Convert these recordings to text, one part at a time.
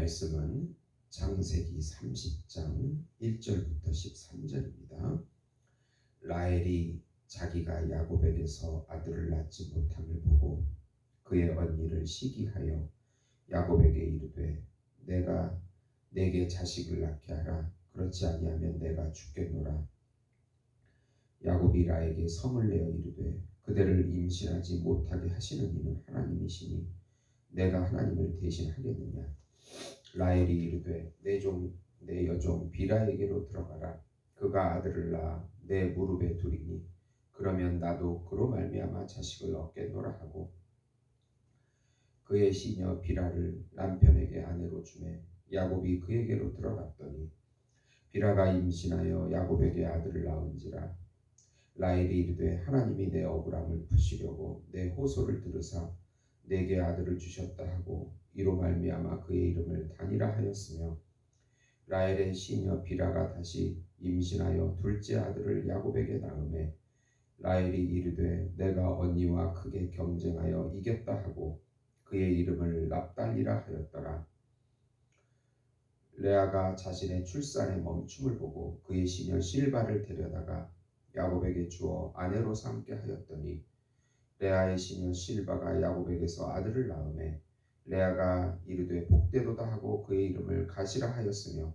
말씀은 창세기 30장 1절부터 13절입니다. 라헬이 자기가 야곱에게서 아들을 낳지 못함을 보고 그의 언니를 시기하여 야곱에게 이르되 내가 내게 자식을 낳게 하라. 그렇지 아니하면 내가 죽겠노라. 야곱이 라헬에게 성을 내어 이르되 그대를 임신하지 못하게 하시는 이는 하나님이시니 내가 하나님을 대신하겠느냐. 라헬이 이르되 내 여종 비라에게로 들어가라. 그가 아들을 낳아 내 무릎에 두리니 그러면 나도 그로 말미암아 자식을 얻겠노라 하고 그의 시녀 비라를 남편에게 아내로 주매 야곱이 그에게로 들어갔더니 비라가 임신하여 야곱에게 아들을 낳은지라. 라헬이 이르되 하나님이 내 억울함을 푸시려고 내 호소를 들으사 내게 아들을 주셨다 하고 이로 말미암아 그의 이름을 다니라 하였으며 라헬의 시녀 비라가 다시 임신하여 둘째 아들을 야곱에게 낳음에 라헬이 이르되 내가 언니와 크게 경쟁하여 이겼다 하고 그의 이름을 납달리라 하였더라. 레아가 자신의 출산의 멈춤을 보고 그의 시녀 실바를 데려다가 야곱에게 주어 아내로 삼게 하였더니 레아의 시녀 실바가 야곱에게서 아들을 낳음에 레아가 이르되 복되도다 하고 그의 이름을 가시라 하였으며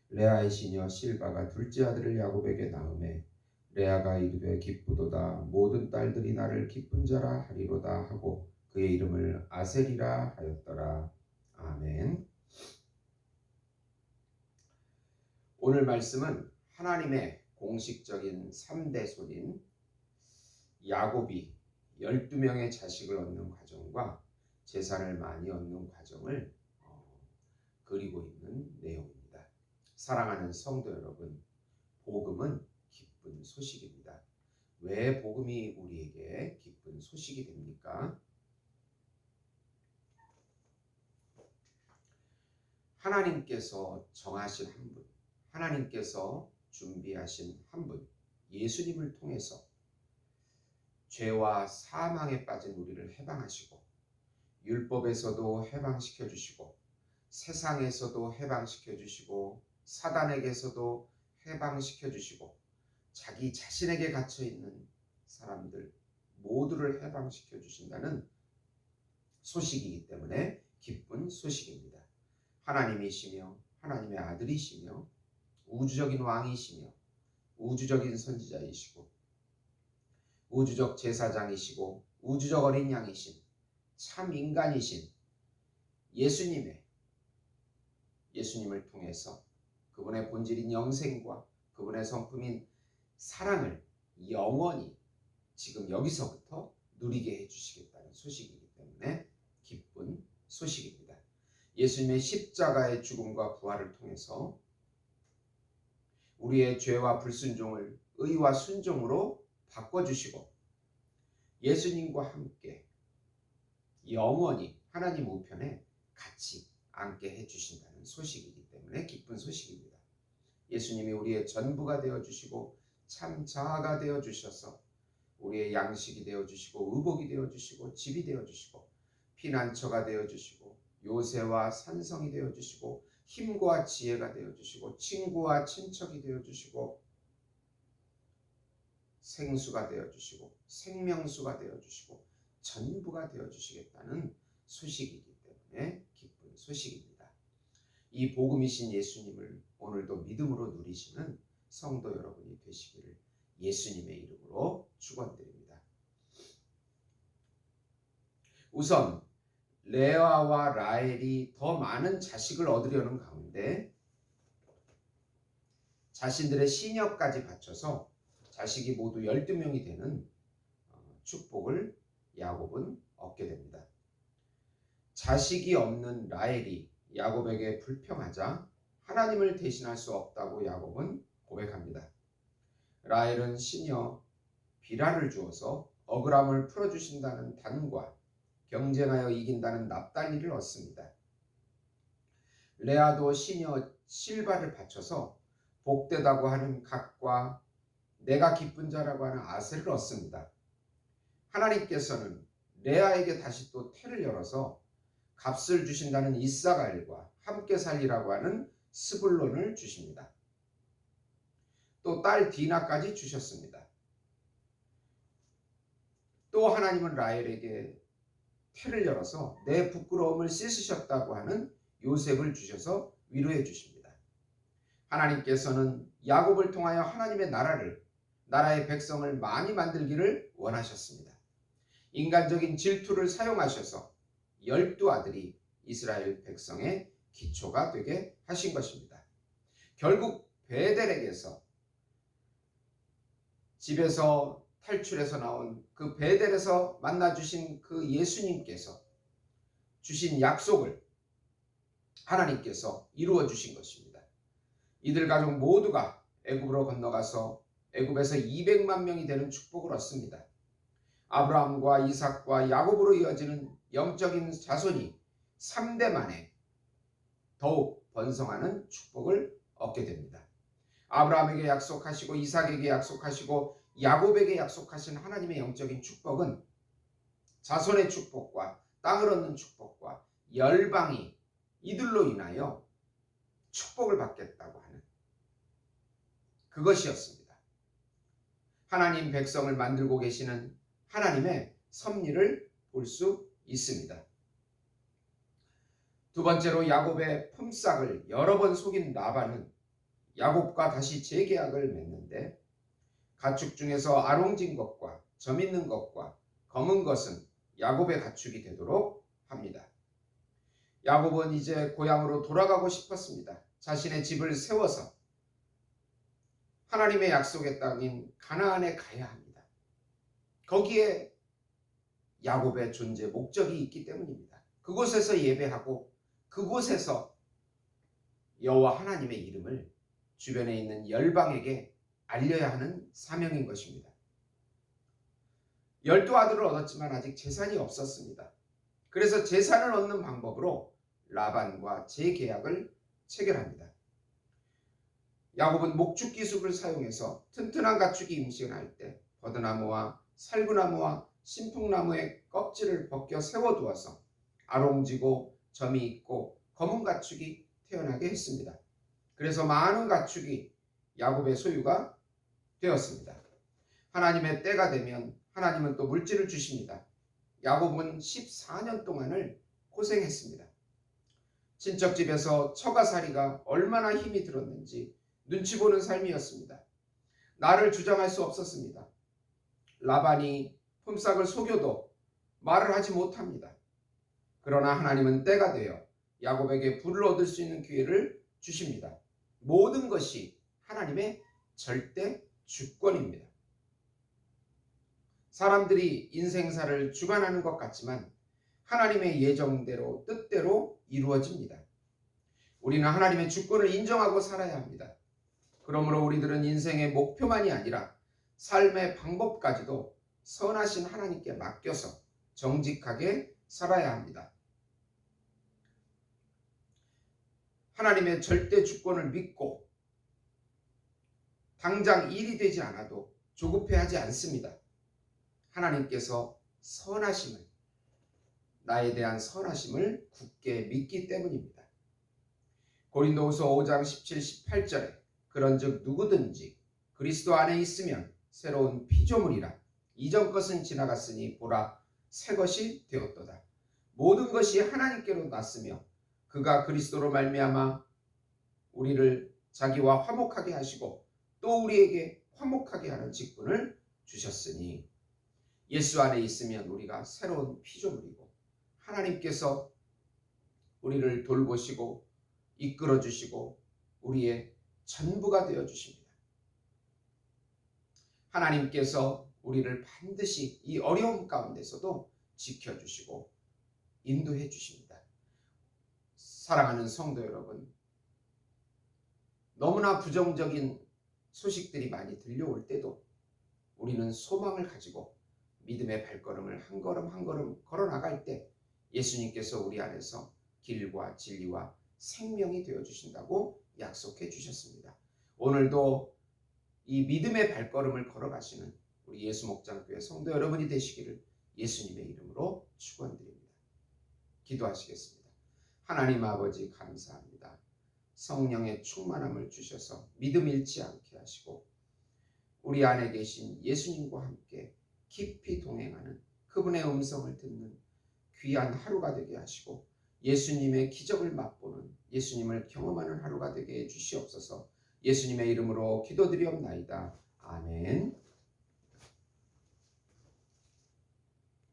레아의 시녀 실바가 둘째 아들을 야곱에게 낳음에 레아가 이르되 기쁘도다 모든 딸들이 나를 기쁜 자라 하리로다 하고 그의 이름을 아셀이라 하였더라. 아멘. 오늘 말씀은 하나님의 공식적인 3대 손인 야곱이 12명의 자식을 얻는 과정과 재산을 많이 얻는 과정을 그리고 있는 내용입니다. 사랑하는 성도 여러분, 복음은 기쁜 소식입니다. 왜 복음이 우리에게 기쁜 소식이 됩니까? 하나님께서 정하신 한 분, 하나님께서 준비하신 한 분, 예수님을 통해서 죄와 사망에 빠진 우리를 해방하시고 율법에서도 해방시켜 주시고 세상에서도 해방시켜 주시고 사단에게서도 해방시켜 주시고 자기 자신에게 갇혀 있는 사람들 모두를 해방시켜 주신다는 소식이기 때문에 기쁜 소식입니다. 하나님이시며 하나님의 아들이시며 우주적인 왕이시며 우주적인 선지자이시고 우주적 제사장이시고 우주적 어린 양이신 참 인간이신 예수님을 통해서 그분의 본질인 영생과 그분의 성품인 사랑을 영원히 지금 여기서부터 누리게 해주시겠다는 소식이기 때문에 기쁜 소식입니다. 예수님의 십자가의 죽음과 부활을 통해서 우리의 죄와 불순종을 의와 순종으로 바꿔주시고 예수님과 함께 영원히 하나님 우편에 같이 앉게 해주신다는 소식이기 때문에 기쁜 소식입니다. 예수님이 우리의 전부가 되어주시고 참 자아가 되어주셔서 우리의 양식이 되어주시고 의복이 되어주시고 집이 되어주시고 피난처가 되어주시고 요새와 산성이 되어주시고 힘과 지혜가 되어주시고 친구와 친척이 되어주시고 생수가 되어주시고 생명수가 되어주시고 전부가 되어주시겠다는 소식이기 때문에 기쁜 소식입니다. 이 복음이신 예수님을 오늘도 믿음으로 누리시는 성도 여러분이 되시기를 예수님의 이름으로 축원드립니다. 우선 레아와 라헬이 더 많은 자식을 얻으려는 가운데 자신들의 시녀까지 바쳐서 자식이 모두 12명이 되는 축복을 야곱은 얻게 됩니다. 자식이 없는 라헬이 야곱에게 불평하자 하나님을 대신할 수 없다고 야곱은 고백합니다. 라헬은 시녀 비라를 주어서 억울함을 풀어주신다는 단과 경쟁하여 이긴다는 납달리를 얻습니다. 레아도 시녀 실바를 바쳐서 복되다고 하는 각과 내가 기쁜 자라고 하는 아셀을 얻습니다. 하나님께서는 레아에게 다시 또 태를 열어서 값을 주신다는 이사가엘과 함께 살리라고 하는 스불론을 주십니다. 또 딸 디나까지 주셨습니다. 또 하나님은 라헬에게 태를 열어서 내 부끄러움을 씻으셨다고 하는 요셉을 주셔서 위로해 주십니다. 하나님께서는 야곱을 통하여 하나님의 나라의 백성을 많이 만들기를 원하셨습니다. 인간적인 질투를 사용하셔서 12아들이 이스라엘 백성의 기초가 되게 하신 것입니다. 결국 베델에게서 집에서 탈출해서 나온 그 베델에서 만나주신 그 예수님께서 주신 약속을 하나님께서 이루어 주신 것입니다. 이들 가족 모두가 애굽으로 건너가서 애굽에서 200만 명이 되는 축복을 얻습니다. 아브라함과 이삭과 야곱으로 이어지는 영적인 자손이 3대 만에 더욱 번성하는 축복을 얻게 됩니다. 아브라함에게 약속하시고 이삭에게 약속하시고 야곱에게 약속하신 하나님의 영적인 축복은 자손의 축복과 땅을 얻는 축복과 열방이 이들로 인하여 축복을 받겠다고 하는 그것이었습니다. 하나님 백성을 만들고 계시는 하나님의 섭리를 볼 수 있습니다. 두 번째로 야곱의 품삯을 여러 번 속인 라반은 야곱과 다시 재계약을 맺는데 가축 중에서 아롱진 것과 점 있는 것과 검은 것은 야곱의 가축이 되도록 합니다. 야곱은 이제 고향으로 돌아가고 싶었습니다. 자신의 집을 세워서 하나님의 약속의 땅인 가나안에 가야 합니다. 거기에 야곱의 존재 목적이 있기 때문입니다. 그곳에서 예배하고 그곳에서 여호와 하나님의 이름을 주변에 있는 열방에게 알려야 하는 사명인 것입니다. 12아들을 얻었지만 아직 재산이 없었습니다. 그래서 재산을 얻는 방법으로 라반과 재계약을 체결합니다. 야곱은 목축 기술을 사용해서 튼튼한 가축이 임신할 때 버드나무와 살구나무와 신풍나무의 껍질을 벗겨 세워두어서 아롱지고 점이 있고 검은 가축이 태어나게 했습니다. 그래서 많은 가축이 야곱의 소유가 되었습니다. 하나님의 때가 되면 하나님은 또 물질을 주십니다. 야곱은 14년 동안을 고생했습니다. 친척 집에서 처가살이가 얼마나 힘이 들었는지 눈치 보는 삶이었습니다. 나를 주장할 수 없었습니다. 라반이 품삯을 속여도 말을 하지 못합니다. 그러나 하나님은 때가 되어 야곱에게 부를 얻을 수 있는 기회를 주십니다. 모든 것이 하나님의 절대 주권입니다. 사람들이 인생사를 주관하는 것 같지만 하나님의 예정대로 뜻대로 이루어집니다. 우리는 하나님의 주권을 인정하고 살아야 합니다. 그러므로 우리들은 인생의 목표만이 아니라 삶의 방법까지도 선하신 하나님께 맡겨서 정직하게 살아야 합니다. 하나님의 절대 주권을 믿고 당장 일이 되지 않아도 조급해하지 않습니다. 하나님께서 선하심을, 나에 대한 선하심을 굳게 믿기 때문입니다. 고린도후서 5장 17, 18절에 그런즉 누구든지 그리스도 안에 있으면 새로운 피조물이라 이전 것은 지나갔으니 보라 새 것이 되었도다. 모든 것이 하나님께로 났으며 그가 그리스도로 말미암아 우리를 자기와 화목하게 하시고 또 우리에게 화목하게 하는 직분을 주셨으니 예수 안에 있으면 우리가 새로운 피조물이고 하나님께서 우리를 돌보시고 이끌어 주시고 우리의 전부가 되어 주십니다. 하나님께서 우리를 반드시 이 어려움 가운데서도 지켜주시고 인도해 주십니다. 사랑하는 성도 여러분, 너무나 부정적인 소식들이 많이 들려올 때도 우리는 소망을 가지고 믿음의 발걸음을 한 걸음 한 걸음 걸어 나갈 때 예수님께서 우리 안에서 길과 진리와 생명이 되어 주신다고 약속해 주셨습니다. 오늘도 이 믿음의 발걸음을 걸어가시는 우리 예수목장교회 성도 여러분이 되시기를 예수님의 이름으로 축원드립니다. 기도하시겠습니다. 하나님 아버지 감사합니다. 성령의 충만함을 주셔서 믿음 잃지 않게 하시고 우리 안에 계신 예수님과 함께 깊이 동행하는 그분의 음성을 듣는 귀한 하루가 되게 하시고 예수님의 기적을 맛보는 예수님을 경험하는 하루가 되게 해 주시옵소서. 예수님의 이름으로 기도드리옵나이다. 아멘.